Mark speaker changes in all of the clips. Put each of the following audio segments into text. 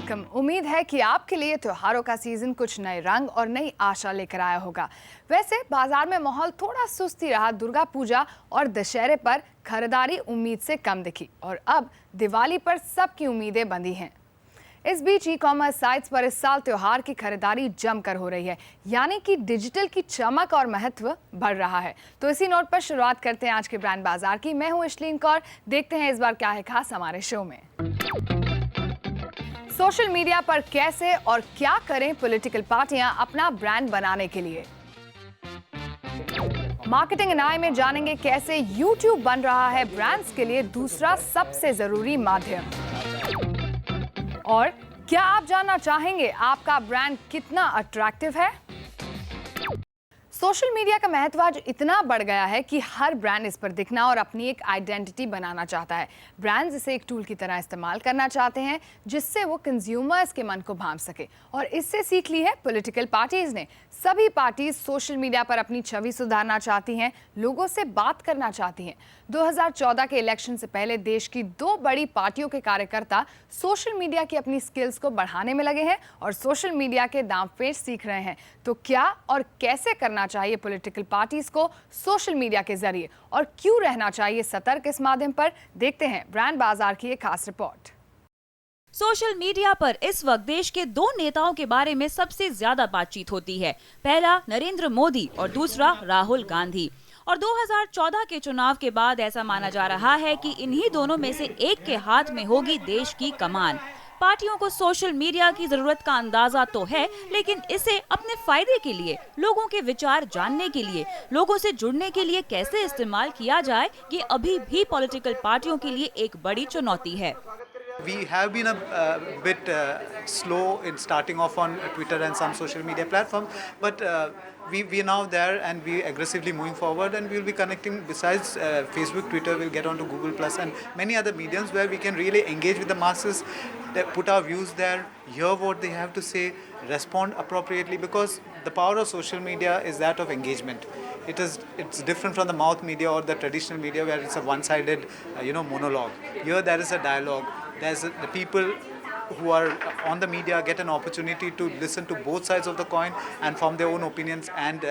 Speaker 1: Welcome. उम्मीद है कि आपके लिए त्योहारों का सीजन कुछ नए रंग और नई आशा लेकर आया होगा। वैसे बाजार में माहौल थोड़ा सुस्त ही रहा। दुर्गा पूजा और दशहरे पर खरीदारी उम्मीद से कम दिखी और अब दिवाली पर सबकी उम्मीदें बंधी हैं। इस बीच ई कॉमर्स साइट्स पर इस साल त्योहार की खरीदारी जमकर हो रही है, यानी कि डिजिटल की चमक और महत्व बढ़ रहा है। तो इसी नोट पर शुरुआत करते हैं आज के ब्रांड बाजार की। मैं हूं इशलीन कौर। देखते हैं इस बार क्या है खास हमारे शो में। सोशल मीडिया पर कैसे और क्या करें पॉलिटिकल पार्टियां अपना ब्रांड बनाने के लिए। मार्केटिंग एंड आई में जानेंगे कैसे यूट्यूब बन रहा है ब्रांड्स के लिए दूसरा सबसे जरूरी माध्यम। और क्या आप जानना चाहेंगे आपका ब्रांड कितना अट्रैक्टिव है। सोशल मीडिया का महत्व आज इतना बढ़ गया है कि हर ब्रांड इस पर दिखना और अपनी एक आइडेंटिटी बनाना चाहता है। ब्रांड्स इसे एक टूल की तरह इस्तेमाल करना चाहते हैं जिससे वो कंज्यूमर्स के मन को भांप सके, और इससे सीख ली है पॉलिटिकल पार्टीज ने। सभी पार्टीज सोशल मीडिया पर अपनी छवि सुधारना चाहती हैं, लोगों से बात करना चाहती हैं। 2014 के इलेक्शन से पहले देश की दो बड़ी पार्टियों के कार्यकर्ता सोशल मीडिया की अपनी स्किल्स को बढ़ाने में लगे हैं और सोशल मीडिया के दांवपेच सीख रहे हैं। तो क्या और कैसे करना चाहिए पॉलिटिकल पार्टीज को सोशल मीडिया के जरिए, और क्यों रहना चाहिए सतर्क इस माध्यम पर, देखते हैं ब्रांड बाजार की एक खास रिपोर्ट।
Speaker 2: सोशल मीडिया पर इस वक्त देश के दो नेताओं के बारे में सबसे ज्यादा बातचीत होती है। पहला नरेंद्र मोदी और दूसरा राहुल गांधी। और 2014 के चुनाव के बाद ऐसा माना जा रहा है कि इन्हीं दोनों में से एक के हाथ में होगी देश की कमान। पार्टियों को सोशल मीडिया की जरूरत का अंदाजा तो है, लेकिन इसे अपने फायदे के लिए, लोगों के विचार जानने के लिए, लोगों से जुड़ने के लिए कैसे इस्तेमाल किया जाए, ये अभी भी पॉलिटिकल पार्टियों के लिए एक बड़ी चुनौती है।
Speaker 3: We have been a bit slow in starting off on Twitter and some social media platforms, but we are now there and we aggressively moving forward, and we will be connecting. Besides Facebook, Twitter will get onto Google Plus and many other mediums where we can really engage with the masses, put our views there, hear what they have to say, respond appropriately, because the power of social media is that of engagement. It's different from the mouth media or the traditional media where it's a one-sided monologue. Here there is a dialogue. The people who are on the media get an opportunity to listen to both sides of the coin and form their own opinions and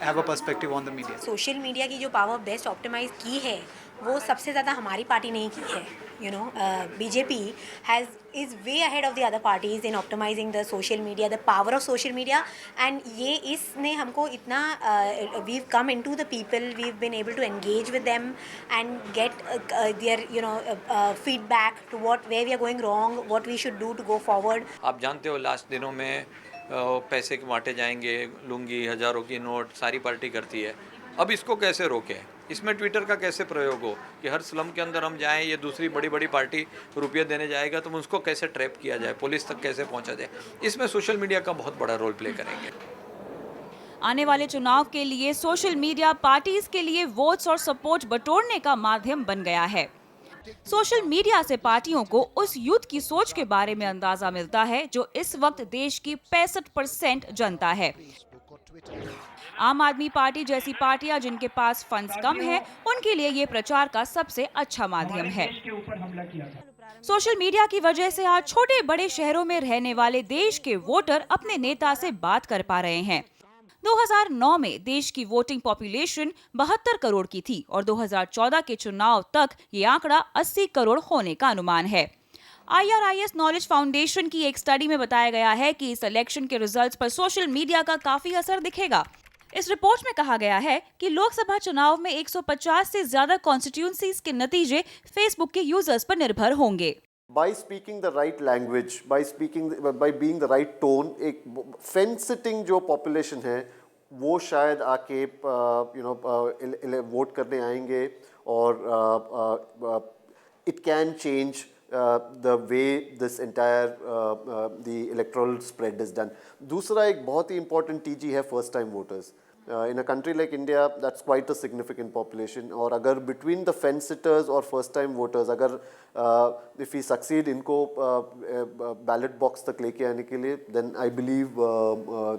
Speaker 3: have a perspective on the media.
Speaker 4: Social media की जो power best optimise की है वो सबसे ज़्यादा हमारी party ने की है। BJP is way ahead of the other parties in optimizing the social media, the power of social media, and ये इसने हमको इतना we've come into the people, we've been able to engage with them and get their feedback to where we are going wrong, what we should do to go forward.
Speaker 5: आप जानते हो last दिनों में पैसे बांटे जाएंगे, लुंगी, हजारों की नोट सारी पार्टी करती है। अब इसको कैसे रोकें? इसमें ट्विटर का कैसे प्रयोग हो कि हर स्लम के अंदर हम जाएं, ये दूसरी बड़ी बड़ी पार्टी रुपये देने जाएगा तो उसको कैसे ट्रैप किया जाए, पुलिस तक कैसे पहुंचा जाए, इसमें सोशल मीडिया का बहुत बड़ा रोल प्ले करेंगे।
Speaker 2: आने वाले चुनाव के लिए सोशल मीडिया पार्टीज के लिए वोट्स और सपोर्ट बटोरने का माध्यम बन गया है। सोशल मीडिया से पार्टियों को उस यूथ की सोच के बारे में अंदाजा मिलता है जो इस वक्त देश की 65% जनता है। आम आदमी पार्टी जैसी पार्टियां जिनके पास फंड्स कम हैं, उनके लिए ये प्रचार का सबसे अच्छा माध्यम है। सोशल मीडिया की वजह से आज छोटे बड़े शहरों में रहने वाले देश के वोटर अपने नेता से बात कर पा रहे हैं। 2009 में देश की वोटिंग पॉपुलेशन 72 करोड़ की थी और 2014 के चुनाव तक ये आंकड़ा 80 करोड़ होने का अनुमान है। IRIS नॉलेज फाउंडेशन की एक स्टडी में बताया गया है कि इस इलेक्शन के रिजल्ट्स पर सोशल मीडिया का काफी असर दिखेगा। इस रिपोर्ट में कहा गया है कि लोकसभा चुनाव में 150 से ज्यादा कॉन्स्टिट्यूएंसीज के नतीजे फेसबुक के यूजर्स पर निर्भर होंगे।
Speaker 6: By speaking the right language, by being the right tone, एक फेंस सिटिंग जो पॉपुलेशन है वो शायद आके वोट करने आएंगे और it can change the way this entire the electoral spread is done. दूसरा एक बहुत ही important TG है first time voters. In a country like India, that's quite a significant population. और अगर between the fence sitters और first time voters, अगर if we succeed इनको ballot box तक लेके आने के लिए, then I believe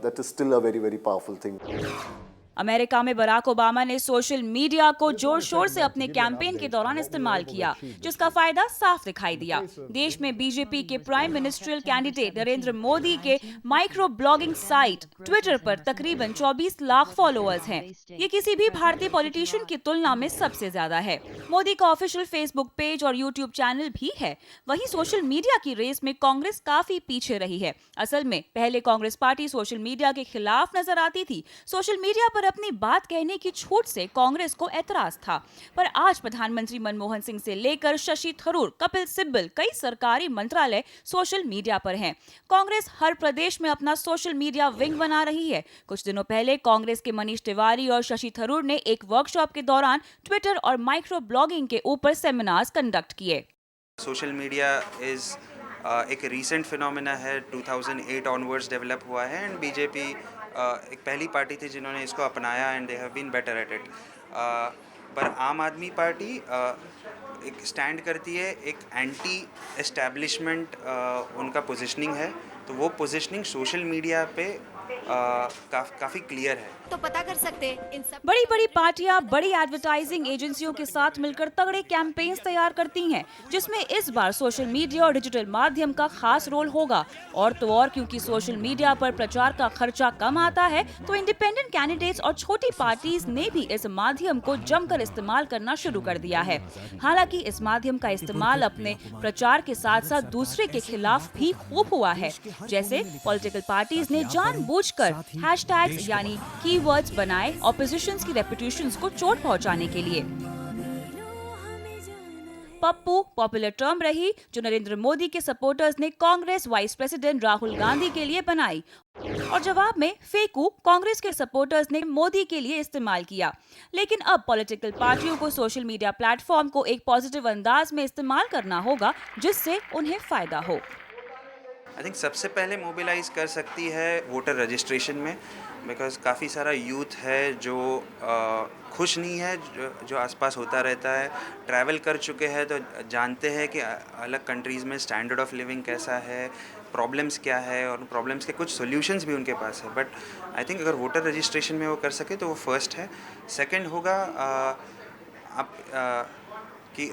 Speaker 6: that is still a very very powerful thing.
Speaker 2: America में बराक ओबामा ने सोशल मीडिया को जोर शोर से अपने कैंपेन के दौरान इस्तेमाल किया, जिसका फायदा साफ दिखाई दिया। देश में बीजेपी के prime ministerial candidate Narendra Modi के माइक्रो ब्लॉगिंग साइट ट्विटर पर तकरीबन 24 लाख फॉलोअर्स हैं। ये किसी भी भारतीय पॉलिटिशियन की तुलना में सबसे ज्यादा है। मोदी का ऑफिशियल फेसबुक पेज और यूट्यूब चैनल भी है। वहीं सोशल मीडिया की रेस में कांग्रेस काफी पीछे रही है। असल में पहले कांग्रेस पार्टी सोशल मीडिया के खिलाफ नजर आती थी। सोशल मीडिया पर अपनी बात कहने की छूट से कांग्रेस को एतराज था, पर आज प्रधानमंत्री मनमोहन सिंह से लेकर शशि थरूर, कपिल सिब्बल, कई सरकारी मंत्रालय सोशल मीडिया पर हैं। कांग्रेस हर प्रदेश में अपना सोशल मीडिया विंग बना रही है। कुछ दिनों पहले कांग्रेस के मनीष तिवारी और शशि थरूर ने एक वर्कशॉप के दौरान ट्विटर और माइक्रो ब्लॉगिंग के ऊपर सेमिनार्स कंडक्ट किए।
Speaker 7: सोशल मीडिया इज़ एक रीसेंट फिनोमेना है, 2008 ऑनवर्ड्स डेवलप हुआ है एंड बीजेपी एक पहली पार्टी थी जिन्होंने इसको अपनाया and they have been better at it. पर आम आदमी पार्टी एक स्टैंड करती है, एक एंटी एस्टैब्लिशमेंट उनका पोजीशनिंग है, तो वो पोजीशनिंग सोशल मीडिया पे काफ़ी क्लियर है।
Speaker 8: तो पता कर सकते हैं इन सब
Speaker 2: बड़ी बड़ी पार्टियां बड़ी एडवर्टाइजिंग एजेंसियों के साथ मिलकर तगड़े कैंपेन्स तैयार करती हैं, जिसमें इस बार सोशल मीडिया और डिजिटल माध्यम का खास रोल होगा। और तो और क्योंकि सोशल मीडिया पर प्रचार का खर्चा कम आता है, तो इंडिपेंडेंट कैंडिडेट्स और छोटी पार्टीज ने भी इस माध्यम को जमकर इस्तेमाल करना शुरू कर दिया है। हालांकि इस माध्यम का इस्तेमाल अपने प्रचार के साथ साथ दूसरे के खिलाफ भी खूब हुआ है। जैसे पॉलिटिकल पार्टीज ने जानबूझकर हैशटैग्स यानी कीवर्ड्स बनाए ऑपोजिशंस की रेपुटेशंस को चोट पहुंचाने के लिए। पप्पू पॉपुलर टर्म रही, जो नरेंद्र मोदी के सपोर्टर्स ने कांग्रेस वाइस प्रेसिडेंट राहुल गांधी के लिए बनाई, और जवाब में फेकू कांग्रेस के सपोर्टर्स ने मोदी के लिए इस्तेमाल किया। लेकिन अब पॉलिटिकल पार्टियों को सोशल मीडिया प्लेटफॉर्म को एक पॉजिटिव अंदाज में इस्तेमाल करना होगा, जिससे उन्हें फायदा हो।
Speaker 7: आई थिंक सबसे पहले मोबिलाइज कर सकती है वोटर रजिस्ट्रेशन में, बिकॉज काफ़ी सारा यूथ है जो खुश नहीं है, जो आसपास होता रहता है, ट्रैवल कर चुके हैं तो जानते हैं कि अलग कंट्रीज़ में स्टैंडर्ड ऑफ लिविंग कैसा है, प्रॉब्लम्स क्या है, और प्रॉब्लम्स के कुछ सॉल्यूशंस भी उनके पास है। बट आई थिंक अगर वोटर रजिस्ट्रेशन में वो कर सके तो वो फर्स्ट है। सेकंड होगा आप कि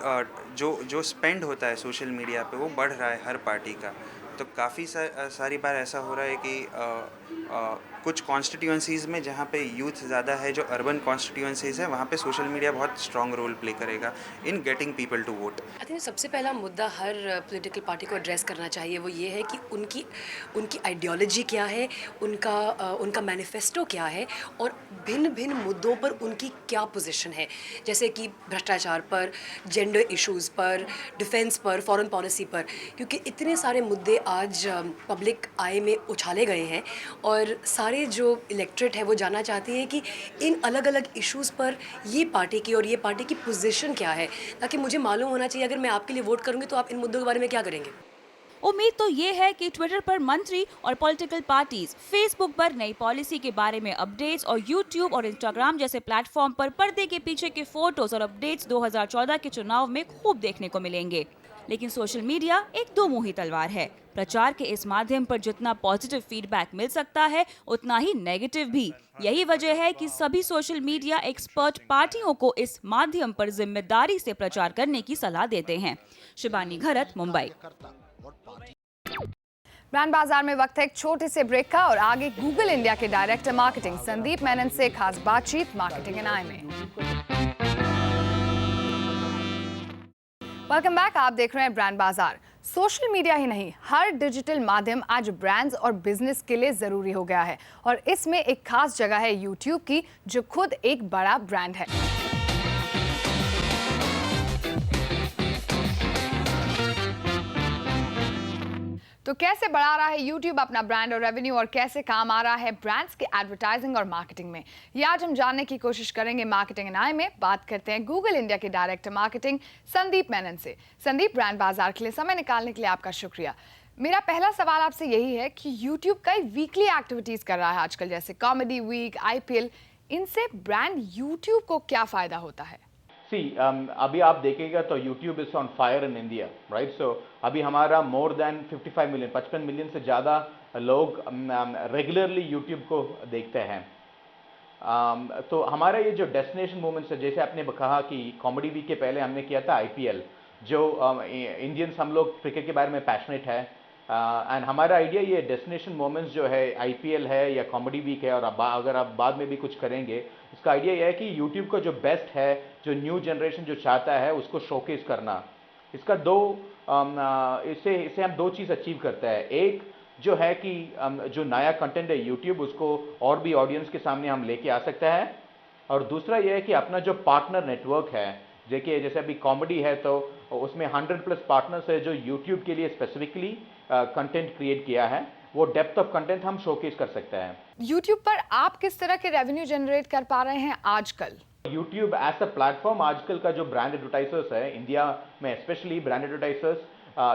Speaker 7: जो स्पेंड होता है सोशल मीडिया पे वो बढ़ रहा है हर पार्टी का, तो काफ़ी सारी बार ऐसा हो रहा है कि कुछ कॉन्स्टिट्यूएंसीज़ में जहाँ पे यूथ ज़्यादा है, जो अर्बन कॉन्स्टिट्यूएंसीज़ है, वहाँ पे सोशल मीडिया बहुत स्ट्रॉन्ग रोल प्ले करेगा in getting people to vote.
Speaker 9: I think सबसे पहला मुद्दा हर पॉलिटिकल पार्टी को एड्रेस करना चाहिए, वो ये है कि उनकी आइडियोलॉजी क्या है, उनका मैनिफेस्टो क्या है, और भिन्न भिन्न मुद्दों पर उनकी क्या पोजीशन है। जैसे कि भ्रष्टाचार पर, जेंडर इश्यूज़ पर, डिफेंस पर, फॉरेन पॉलिसी पर, क्योंकि इतने सारे मुद्दे आज पब्लिक आई में उछाले गए हैं, और सारे जो इलेक्ट्रेट है वो जानना चाहती है कि इन अलग अलग इश्यूज़ पर ये पार्टी की और ये पार्टी की पोजीशन क्या है, ताकि मुझे मालूम होना चाहिए अगर मैं आपके लिए वोट करूँगी तो आप इन मुद्दों के बारे में क्या करेंगे।
Speaker 2: उम्मीद तो ये है कि ट्विटर पर मंत्री और पॉलिटिकल पार्टीज, फेसबुक पर नई पॉलिसी के बारे में अपडेट्स और यूट्यूब और इंस्टाग्राम जैसे प्लेटफॉर्म पर पर्दे के पीछे के फोटोज और अपडेट्स 2014 के चुनाव में खूब देखने को मिलेंगे। लेकिन सोशल मीडिया एक दो मुंही तलवार है। प्रचार के इस माध्यम पर जितना पॉजिटिव फीडबैक मिल सकता है, उतना ही नेगेटिव भी। यही वजह है कि सभी सोशल मीडिया एक्सपर्ट पार्टियों को इस माध्यम पर जिम्मेदारी से प्रचार करने की सलाह देते हैं। शिबानी घरत, मुंबई।
Speaker 1: ब्रांड बाजार में वक्त है एक छोटे से ब्रेक का, और आगे गूगल इंडिया के डायरेक्टर मार्केटिंग संदीप मेनन से खास बातचीत मार्केटिंग एंड आई में। वेलकम बैक, आप देख रहे हैं ब्रांड बाजार। सोशल मीडिया ही नहीं, हर डिजिटल माध्यम आज ब्रांड्स और बिजनेस के लिए जरूरी हो गया है, और इसमें एक खास जगह है यूट्यूब की, जो खुद एक बड़ा ब्रांड है। तो कैसे बढ़ा रहा है यूट्यूब अपना ब्रांड और रेवेन्यू, और कैसे काम आ रहा है ब्रांड्स के एडवर्टाइजिंग और मार्केटिंग में, ये आज हम जानने की कोशिश करेंगे मार्केटिंग एंड आई में। बात करते हैं गूगल इंडिया के डायरेक्टर मार्केटिंग संदीप मेनन से। संदीप, ब्रांड बाजार के लिए समय निकालने के लिए आपका शुक्रिया। मेरा पहला सवाल आपसे यही है कि यूट्यूब कई वीकली एक्टिविटीज कर रहा है आजकल, जैसे कॉमेडी वीक, IPL, इनसे ब्रांड यूट्यूब को क्या फायदा होता है?
Speaker 10: अभी आप देखेगा तो YouTube is on fire in India, right? So अभी हमारा मोर देन 55 मिलियन, 55 मिलियन से ज़्यादा लोग रेगुलरली YouTube को देखते हैं। तो हमारा ये जो डेस्टिनेशन मोमेंट्स है, जैसे आपने कहा कि कॉमेडी वीक के पहले हमने किया था आईपीएल, जो इंडियंस हम लोग क्रिकेट के बारे में पैशनेट है, एंड हमारा आइडिया ये डेस्टिनेशन मोमेंट्स जो है आईपीएल है या कॉमेडी वीक है, और अगर आप बाद में भी कुछ करेंगे, इसका आइडिया यह है कि यूट्यूब का जो बेस्ट है, जो न्यू जनरेशन जो चाहता है उसको शोकेस करना। इसका इससे हम दो चीज़ अचीव करते हैं। एक जो है कि जो नया कंटेंट है यूट्यूब उसको और भी ऑडियंस के सामने हम लेके आ सकते हैं, और दूसरा ये है कि अपना जो पार्टनर नेटवर्क है, देखिए जैसे अभी कॉमेडी है तो उसमें 100+ पार्टनर्स है जो यूट्यूब के लिए स्पेसिफिकली कंटेंट क्रिएट किया है, वो डेप्थ ऑफ कंटेंट हम शोकेस कर सकते हैं।
Speaker 1: यूट्यूब पर आप किस तरह के रेवेन्यू जनरेट कर पा रहे हैं आजकल?
Speaker 10: यूट्यूब एज अ प्लेटफॉर्म आजकल का जो ब्रांड एडवर्टाइजर्स है इंडिया में, स्पेशली ब्रांड एडवर्टाइजर्स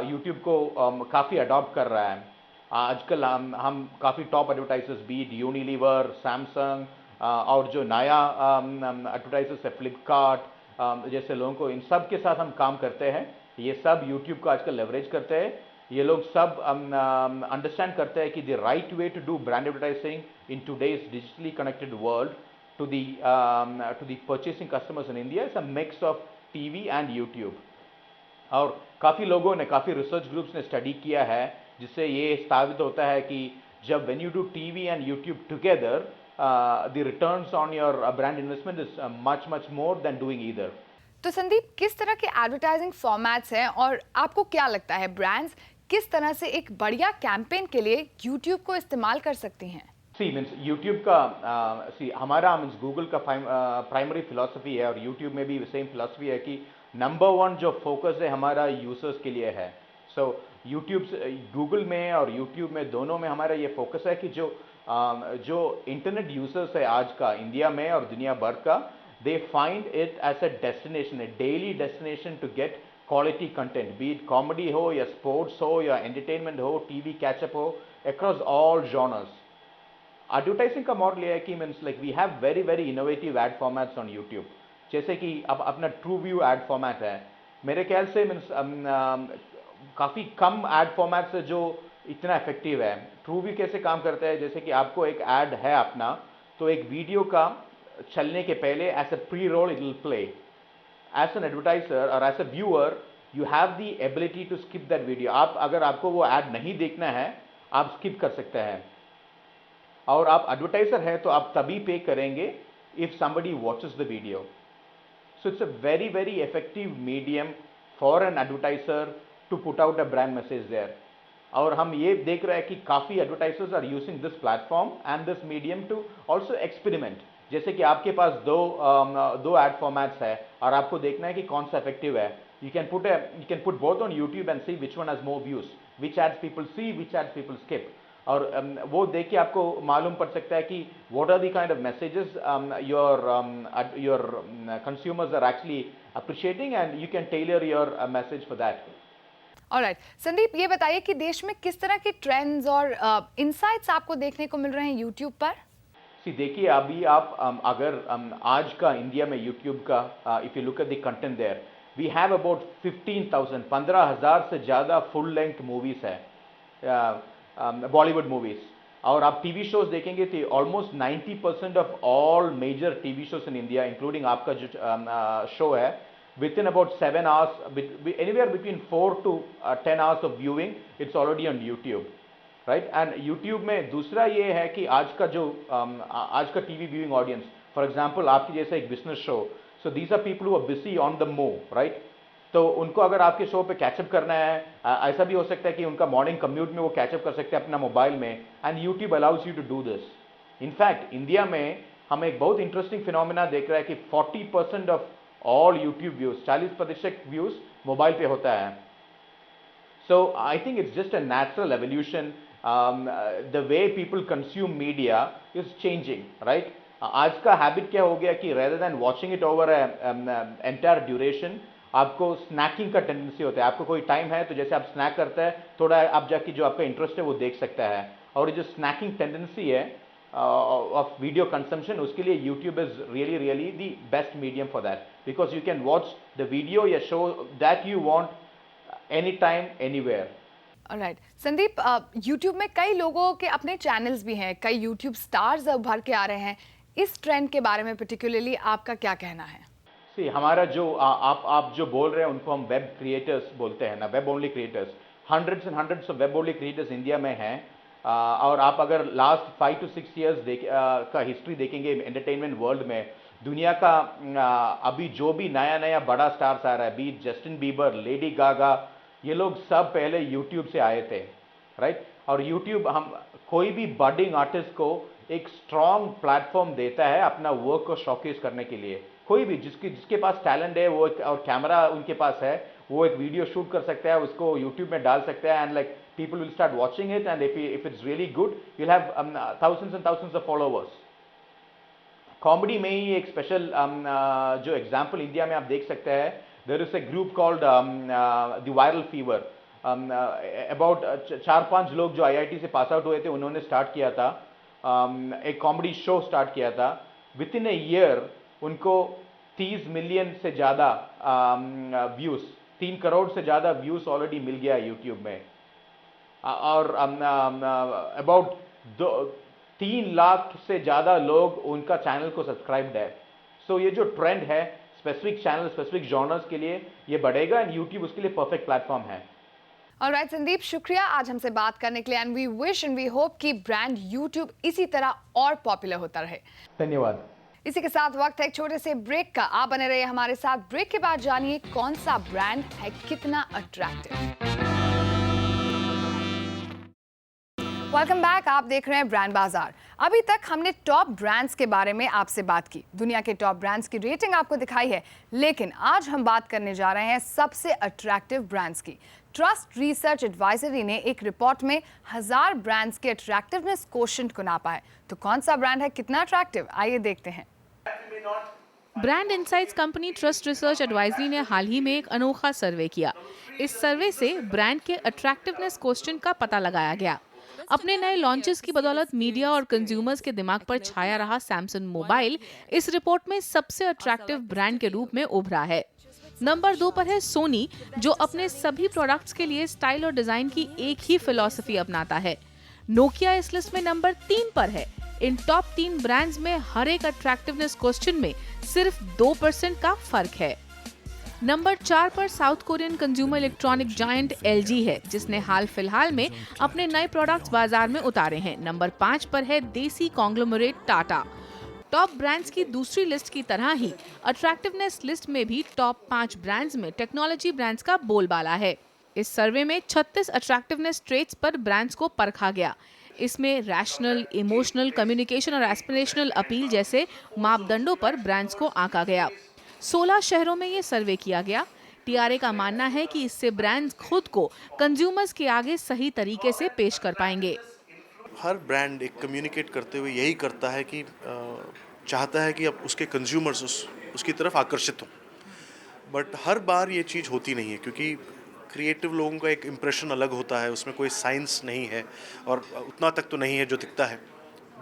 Speaker 10: यूट्यूब को काफ़ी अडॉप्ट कर रहा है। आजकल हम काफ़ी top advertisers beat Unilever, Samsung और जो नया एडवर्टाइजर्स है फ्लिपकार्ट जैसे लोगों को, इन सब के साथ हम काम करते हैं। ये सब यूट्यूब को आजकल लेवरेज करते हैं। ये लोग सब अंडरस्टैंड करते हैं कि the right way to do brand advertising in today's digitally connected world to the purchasing customers in India is a mix of TV and YouTube. और काफ़ी लोगों ने, काफ़ी रिसर्च ग्रुप्स ने स्टडी किया है जिससे ये साबित होता है कि जब when you do TV and YouTube together, the returns on your brand investment is much more than doing either.
Speaker 1: तो संदीप, किस तरह के एडवर्टाइजिंग फॉर्मेट्स हैं और आपको क्या लगता है ब्रांड्स किस तरह से एक बढ़िया कैंपेन के लिए YouTube को इस्तेमाल कर सकती हैं?
Speaker 10: मीन्स यूट्यूब का हमारा मीन्स गूगल का प्राइमरी फिलॉसफी है, और यूट्यूब में भी सेम फिलॉसफी है कि नंबर 1 जो फोकस है हमारा यूजर्स के लिए है। सो यूट्यूब गूगल में और यूट्यूब में दोनों में हमारा ये फोकस है कि जो इंटरनेट यूजर्स है आज का इंडिया में और दुनिया भर का, they find it as a destination, a daily destination to get quality content, be it comedy हो या स्पोर्ट्स हो या एंटरटेनमेंट हो, टीवी कैचअप हो, अक्रॉस ऑल जॉनर्स। एडवर्टाइजिंग का मॉडल ये है कि means like we have very innovative ad formats on YouTube, जैसे कि अब अपना ट्रू व्यू एड फॉर्मेट है। मेरे ख्याल से मीन्स काफ़ी कम एड फॉर्मेट्स है जो इतना इफेक्टिव है। ट्रू व्यू कैसे काम करता है, जैसे कि आपको एक एड है अपना, तो एक वीडियो का चलने के पहले as a pre roll it will play. As an advertiser और as a viewer you have the ability to skip that video. अगर आपको वो एड नहीं देखना है आप स्किप कर सकते हैं, और आप एडवर्टाइजर है तो आप तभी पे करेंगे if somebody watches the video. So it's a very effective medium for an advertiser to put out a brand message there. और हम ये देख रहे हैं कि काफ़ी advertisers are using this platform and this medium to also experiment. जैसे कि आपके पास दो एड फॉर्मेट्स है और आपको देखना है कि कौन सा इफेक्टिव है। You can put both on YouTube and see which one has more views, which ads people see, which ads people skip, और वो देख के आपको मालूम पड़ सकता है कि what are the kind of messages your consumers are actually appreciating, and you can tailor your message for that.
Speaker 1: Alright Sandeep, ये बताइए कि देश में किस तरह के ट्रेंड्स और इनसाइट्स आपको देखने को मिल रहे हैं यूट्यूब पर?
Speaker 10: देखिए अभी आप अगर आज का इंडिया में यूट्यूब का if you look at the content there, we have about 15,000 से ज़्यादा फुल लेंथ मूवीज़ है, बॉलीवुड मूवीज़। और आप टीवी शोज देखेंगे तो almost 90% of all major TV shows in India, including आपका जो शो है, within about 7 hours, anywhere between 4 to 10 hours of viewing, it's already on YouTube, right. And YouTube में दूसरा ये है कि आज का TV viewing audience, for example आपकी जैसे एक business show, so these are people who are busy on the move, right. तो उनको अगर आपके शो पे कैचअप करना है, ऐसा भी हो सकता है कि उनका मॉर्निंग कम्यूट में वो कैचअप कर सकते हैं अपना मोबाइल में, and YouTube allows you to do this. In fact India में हम एक बहुत इंटरेस्टिंग फिनोमिना देख रहे हैं कि 40% of all YouTube views, 40% views mobile पे होता है। So I think it's just a natural evolution, the way people consume media is changing, right. आज का हैबिट क्या हो गया कि rather than watching it over entire duration, आपको स्नैकिंग का टेंडेंसी होता है। आपको कोई टाइम है तो जैसे आप स्नैक करते हैं, थोड़ा आप जाके जो आपका इंटरेस्ट है वो देख सकता है, और ये जो स्नैकिंग टेंडेंसी है ऑफ वीडियो कंजम्पशन, उसके लिए YouTube is really the best medium for that, because you can watch the video या show that you want any time anywhere.
Speaker 1: Alright Sandeep, YouTube में कई लोगों के अपने चैनल्स भी हैं, कई यूट्यूब स्टार्स उभर के आ रहे हैं। इस ट्रेंड के बारे में पर्टिकुलरली आपका क्या कहना है?
Speaker 10: हमारा जो आप जो बोल रहे हैं उनको हम वेब क्रिएटर्स बोलते हैं ना, web only creators. Hundreds and hundreds of web only creators India में हैं। और आप अगर लास्ट 5 to 6 years का हिस्ट्री देखेंगे एंटरटेनमेंट वर्ल्ड में, दुनिया का अभी जो भी नया नया बड़ा स्टार्स आ रहा है, beat Justin Bieber, Lady Gaga, ये लोग सब पहले यूट्यूब से आए थे, राइट? और यूट्यूब हम कोई भी बडिंग आर्टिस्ट को एक स्ट्रॉन्ग प्लेटफॉर्म देता है अपना वर्क को शोकेस करने के लिए। कोई भी जिसके पास टैलेंट है वो और कैमरा उनके पास है, वो एक वीडियो शूट कर सकता है, उसको यूट्यूब में डाल सकता है, and like people will start watching it, and if it's really good you will have thousands and thousands of followers. Comedy में ही एक स्पेशल जो एग्जाम्पल इंडिया में आप देख सकते हैं, there is a group called the Viral Fever. About 4-5 लोग जो IIT से पास आउट हुए थे, उन्होंने स्टार्ट किया था एक कॉमेडी शो स्टार्ट किया था। विद इन ए ईयर उनको 30 मिलियन से ज़्यादा व्यूज़, 3 करोड़ से ज़्यादा व्यूज़ ऑलरेडी मिल गया यूट्यूब में। और अबाउट 3 लाख से ज़्यादा लोग उनका चैनल को सब्सक्राइब्ड है। सो ये जो ट्रेंड है स्पेसिफिक चैनल, स्पेसिफिक जॉनर्स के लिए, ये बढ़ेगा एंड यूट्यूब उसके लिए परफेक्ट प्लेटफॉर्म है।
Speaker 1: ऑलराइट संदीप, शुक्रिया आज हमसे बात करने के लिए, and we wish and we hope कि ब्रांड यूट्यूब इसी तरह और पॉपुलर होता रहे।
Speaker 10: धन्यवाद।
Speaker 1: इसी के साथ वक्त है एक छोटे से ब्रेक का। आप बने रहिए हमारे साथ। ब्रेक के बाद जानिए कौन सा ब्रांड है कितना अट्रैक्टिव। Welcome back. आप देख रहे हैं ब्रांड बाजार। अभी तक हमने टॉप ब्रांड्स के बारे में आपसे बात की, दुनिया के टॉप ब्रांड्स की रेटिंग आपको दिखाई है, लेकिन आज हम बात करने जा रहे हैं सबसे अट्रैक्टिव ब्रांड्स की। ट्रस्ट रिसर्च एडवाइजरी ने एक रिपोर्ट में 1000 ब्रांड्स के अट्रैक्टिवनेस कोशेंट को नापा है। तो कौन सा ब्रांड है कितना अट्रैक्टिव, आइए देखते हैं।
Speaker 11: Brand insights company trust research advisory ने हाल ही में एक अनोखा सर्वे किया। इस सर्वे से ब्रांड के अट्रैक्टिवनेस कोशेंट का पता लगाया गया। अपने नए लॉन्चेस की बदौलत मीडिया और कंज्यूमर्स के दिमाग पर छाया रहा सैमसंग मोबाइल इस रिपोर्ट में सबसे अट्रैक्टिव ब्रांड के रूप में उभरा है। नंबर 2 पर है सोनी, जो अपने सभी प्रोडक्ट्स के लिए स्टाइल और डिजाइन की एक ही फिलॉसफी अपनाता है। नोकिया इस लिस्ट में नंबर 3 पर है। इन टॉप 3 ब्रांड्स में हर एक अट्रैक्टिवनेस क्वेश्चन में सिर्फ 2% का फर्क है। नंबर 4 पर south Korean consumer electronic giant LG है, जिसने हाल फिलहाल में अपने नए प्रोडक्ट्स बाजार में उतारे हैं। नंबर 5 पर है देसी कॉन्ग्लोमरेट टाटा। टॉप ब्रांड्स की दूसरी लिस्ट की तरह ही अट्रैक्टिवनेस लिस्ट में भी टॉप 5 ब्रांड्स में टेक्नोलॉजी ब्रांड्स का बोलबाला है। इस सर्वे में 36 अट्रैक्टिवनेस ट्रेट्स पर ब्रांड्स को परखा गया। इसमें रैशनल, इमोशनल, कम्युनिकेशन और एस्पिरेशनल अपील जैसे मापदंडों पर ब्रांड्स को आंका गया। 16 शहरों में ये सर्वे किया गया। TRA का मानना है कि इससे ब्रांड्स खुद को कंज्यूमर्स के आगे सही तरीके से पेश कर पाएंगे।
Speaker 12: हर ब्रांड एक कम्युनिकेट करते हुए यही करता है कि चाहता है कि अब उसके कंज्यूमर्स उसकी तरफ आकर्षित हों, बट हर बार ये चीज़ होती नहीं है, क्योंकि क्रिएटिव लोगों का एक इम्प्रेशन अलग होता है, उसमें कोई साइंस नहीं है और उतना तक तो नहीं है जो दिखता है।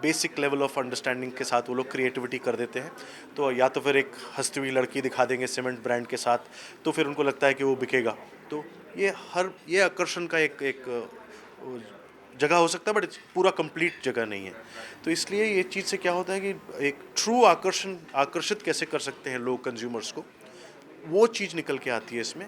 Speaker 12: बेसिक लेवल ऑफ अंडरस्टैंडिंग के साथ वो लोग क्रिएटिविटी कर देते हैं। तो या तो फिर एक हंसती हुई लड़की दिखा देंगे सीमेंट ब्रांड के साथ, तो फिर उनको लगता है कि वो बिकेगा। तो ये आकर्षण का एक जगह हो सकता है, बट पूरा कंप्लीट जगह नहीं है। तो इसलिए ये चीज़ से क्या होता है कि एक ट्रू आकर्षित कैसे कर सकते हैं लोग कंज्यूमर्स को, वो चीज़ निकल के आती है इसमें।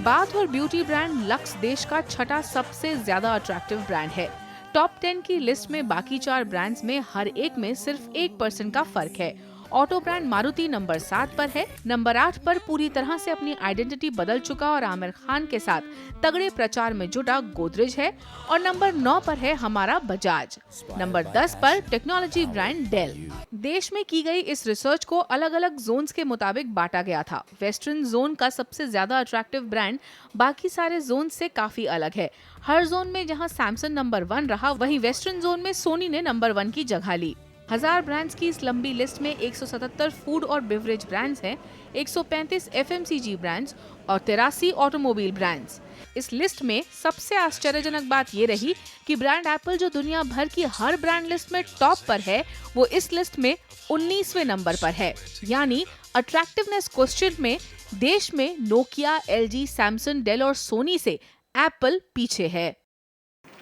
Speaker 11: बाथ और ब्यूटी ब्रांड लक्स देश का 6ठा सबसे ज्यादा अट्रैक्टिव ब्रांड है। टॉप 10 की लिस्ट में बाकी 4 ब्रांड्स में हर एक में सिर्फ 1% का फर्क है। ऑटो ब्रांड मारुति नंबर 7 पर है। नंबर 8 पर पूरी तरह से अपनी आइडेंटिटी बदल चुका और आमिर खान के साथ तगड़े प्रचार में जुटा गोदरेज है। और नंबर 9 पर है हमारा बजाज। नंबर 10 पर टेक्नोलॉजी ब्रांड डेल। देश में की गई इस रिसर्च को अलग अलग जोन्स के मुताबिक बांटा गया था। वेस्टर्न जोन का सबसे ज्यादा अट्रैक्टिव ब्रांड बाकी सारे जोन से काफी अलग है। हर जोन में जहां सैमसंग नंबर 1 रहा, वहीं वेस्टर्न जोन में सोनी ने नंबर 1 की जगह ली। 1000 ब्रांड्स की इस लंबी लिस्ट में 177 फूड और बेवरेज ब्रांड्स हैं, 135 FMCG ब्रांड्स और 83 ऑटोमोबाइल ब्रांड्स। इस लिस्ट में सबसे आश्चर्यजनक बात ये रही कि ब्रांड एप्पल, जो दुनिया भर की हर ब्रांड लिस्ट में टॉप पर है, वो इस लिस्ट में 19वें नंबर पर है। यानी अट्रैक्टिवनेस क्वेश्चन में देश में नोकिया, LG, सैमसंग, डेल और सोनी से एप्पल पीछे है।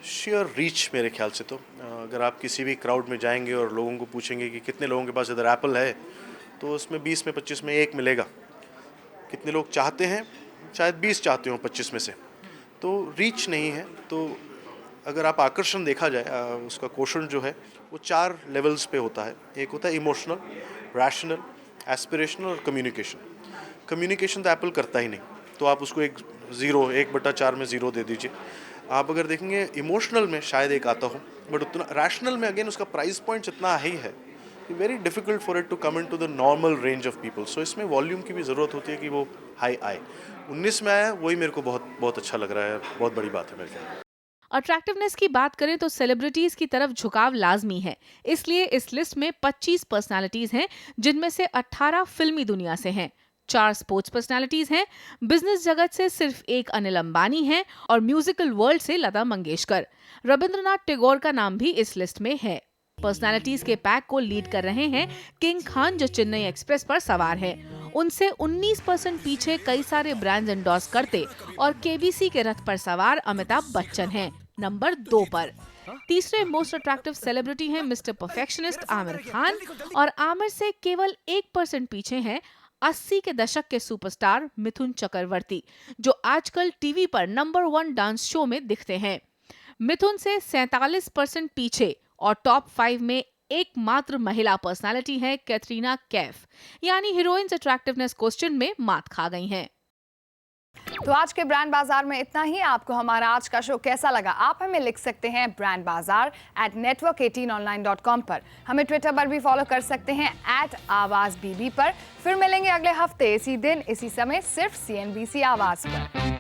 Speaker 12: शेयर रीच मेरे ख्याल से तो अगर आप किसी भी क्राउड में जाएंगे और लोगों को पूछेंगे कि कितने लोगों के पास इधर एप्पल है, तो उसमें 20 में 25 में एक मिलेगा। कितने लोग चाहते हैं, शायद 20 चाहते हो 25 में से, तो रीच नहीं है। तो अगर आप आकर्षण देखा जाए, उसका क्वोशंट जो है वो 4 लेवल्स पे होता है। एक होता है इमोशनल, रैशनल, एस्पिरेशनल और कम्युनिकेशन। कम्युनिकेशन तो एप्पल करता ही नहीं, तो आप उसको एक 1/4 में 0 दे दीजिए। आप अगर देखेंगे इमोशनल में शायद एक आता हो, बट उतना रैशनल में अगेन उसका प्राइस पॉइंट इतना हाई है कि very difficult for it to come in to the normal range of people. So इसमें वॉल्यूम की भी ज़रूरत होती है कि वो हाई आए। 19 में आया, वही मेरे को बहुत अच्छा लग रहा है, बहुत बड़ी बात है मेरे ख्याल।
Speaker 11: अट्रैक्टिवनेस की बात करें तो सेलिब्रिटीज की तरफ झुकाव लाजमी है, इसलिए इस लिस्ट में 25 पर्सनालिटीज हैं, जिनमें से 18 फिल्मी दुनिया से हैं, 4 स्पोर्ट्स पर्सनालिटीज हैं, बिजनेस जगत से सिर्फ एक अनिल अंबानी हैं और म्यूजिकल वर्ल्ड से लता मंगेशकर। रविंद्रनाथ टैगोर का नाम भी इस लिस्ट में है। पर्सनालिटीज के पैक को लीड कर रहे हैं किंग खान, जो चेन्नई एक्सप्रेस पर सवार हैं। उनसे 19% पीछे कई सारे ब्रांड्स एंडोर्स करते और केबीसी के रथ पर सवार अमिताभ बच्चन हैं नंबर 2 पर। तीसरे मोस्ट अट्रैक्टिव सेलिब्रिटी हैं मिस्टर परफेक्शनिस्ट आमिर खान, और आमिर से केवल 1% पीछे हैं 80 के दशक के सुपरस्टार मिथुन चक्रवर्ती, जो आजकल टीवी पर नंबर 1 डांस शो में दिखते हैं। मिथुन से 47% पीछे और टॉप 5 में एकमात्र महिला पर्सनालिटी है कैटरीना कैफ, यानी हीरोइंस अट्रैक्टिवनेस क्वेश्चन में मात खा गई हैं।
Speaker 1: तो आज के ब्रांड बाजार में इतना ही। आपको हमारा आज का शो कैसा लगा, आप हमें लिख सकते हैं ब्रांड बाजार @network18online.com पर। हमें ट्विटर पर भी फॉलो कर सकते हैं @आवाज़ BB पर। फिर मिलेंगे अगले हफ्ते इसी दिन इसी समय सिर्फ CNBC आवाज़ पर।